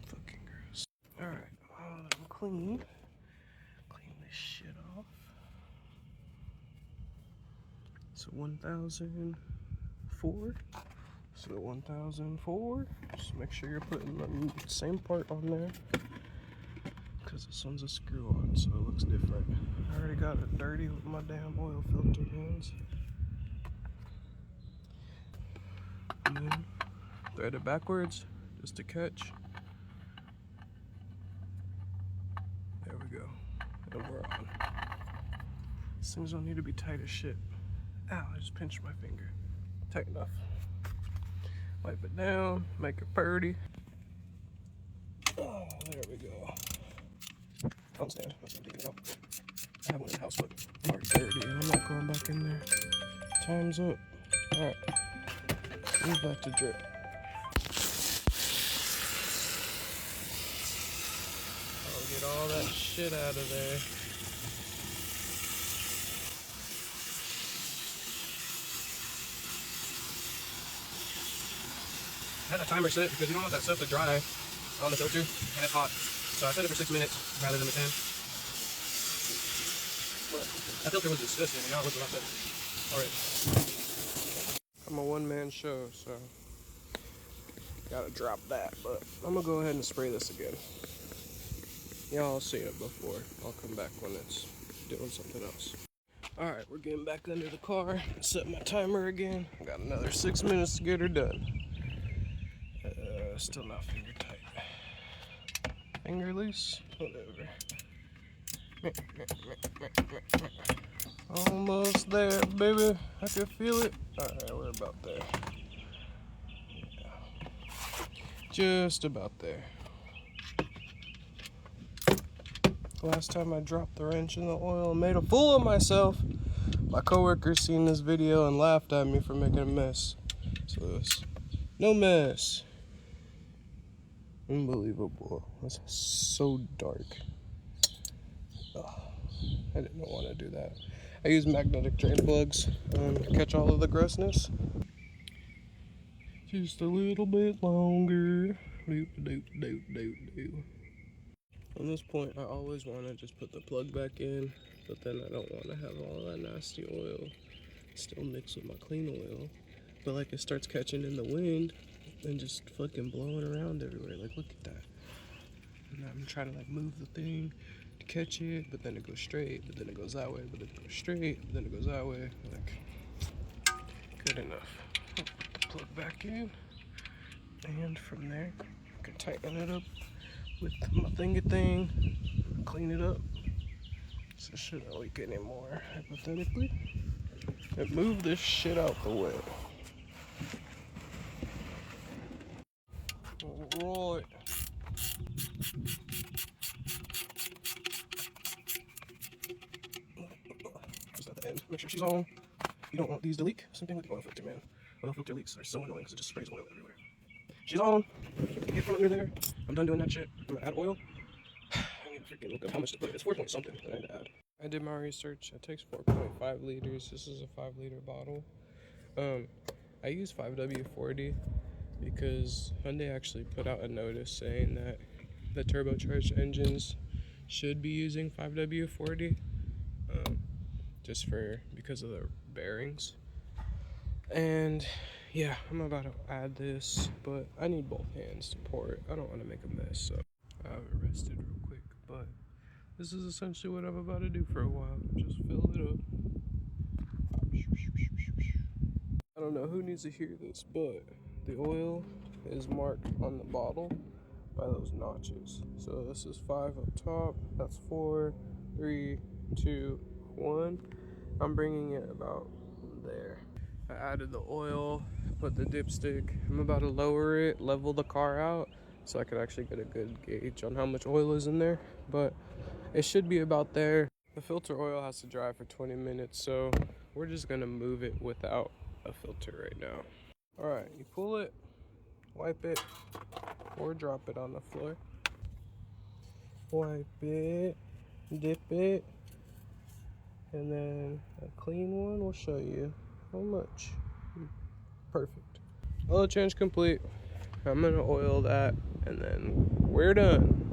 Fucking gross. Alright, I'm clean this shit off. So 1004. So 1004. Just make sure you're putting the same part on there, because this one's a screw on, so it looks different. I already got it dirty with my damn oil filter hands. And then thread it backwards just to catch. There we go. And we're on. These things don't need to be tight as shit. Ow, I just pinched my finger. Tight enough. Wipe it down, make it pretty. Oh, there we go. Don't stand, let's not take it out. I have one in the house, but I'm already dirty. I'm not going back in there. Time's up. Alright. Move back to drip. I'll get all that shit out of there. I had a timer set because you don't want that stuff to dry on the filter and it's hot. So I set it for 6 minutes rather than the 10. But that filter was disgusting, and now it looks a lot better. Alright. I'm a one-man show, so gotta drop that, but I'm gonna go ahead and spray this again. Y'all see it before. I'll come back when it's doing something else. Alright, we're getting back under the car. Set my timer again. Got another 6 minutes to get her done. Still not finger tight. Finger loose? Whatever. Almost there, baby. I can feel it. Alright, we're about there. Yeah. Just about there. Last time I dropped the wrench in the oil and made a fool of myself. My coworkers seen this video and laughed at me for making a mess. So there's no mess. Unbelievable. That's so dark. Oh, I didn't want to do that. I use magnetic drain plugs to catch all of the grossness. Just a little bit longer. Doop, doop, doop, doop, doop. On this point, I always want to just put the plug back in, but then I don't want to have all that nasty oil still mixed with my clean oil. But like it starts catching in the wind and just fucking blowing around everywhere. Like, look at that. And I'm trying to like move the thing to catch it, but then it goes straight, but then it goes that way, but then it goes straight, but then it goes that way. Like, good enough. Put the plug back in, and from there, I can tighten it up with my thingy thing, clean it up, so it shouldn't leak anymore, hypothetically. And move this shit out the way. Alright. Just at the end, make sure she's on. You don't want these to leak. Same thing with the oil filter, man. Oil filter leaks are so annoying because it just sprays oil everywhere. She's on. Get from under there. I'm done doing that shit. I'm gonna add oil. I need to freaking look up how much to put. It's 4 point something that I need to add. I did my research. It takes 4.5 liters. This is a 5-liter bottle. I use 5W40 because Hyundai actually put out a notice saying that the turbocharged engines should be using 5W40, just because of the bearings. And yeah, I'm about to add this, but I need both hands to pour it. I don't want to make a mess, so I have it rested real quick. But this is essentially what I'm about to do for a while. Just fill it up. I don't know who needs to hear this, but the oil is marked on the bottle by those notches. So this is 5 up top, that's 4, 3, 2, 1. I'm bringing it about there. I added the oil, put the dipstick. I'm about to lower it, level the car out, so I can actually get a good gauge on how much oil is in there. But it should be about there. The filter oil has to dry for 20 minutes, so we're just gonna move it without a filter right now. All right, you pull it, wipe it, or drop it on the floor. Wipe it, dip it, and then a clean one will show you how much. Perfect. Oil change complete. I'm gonna oil that, and then we're done.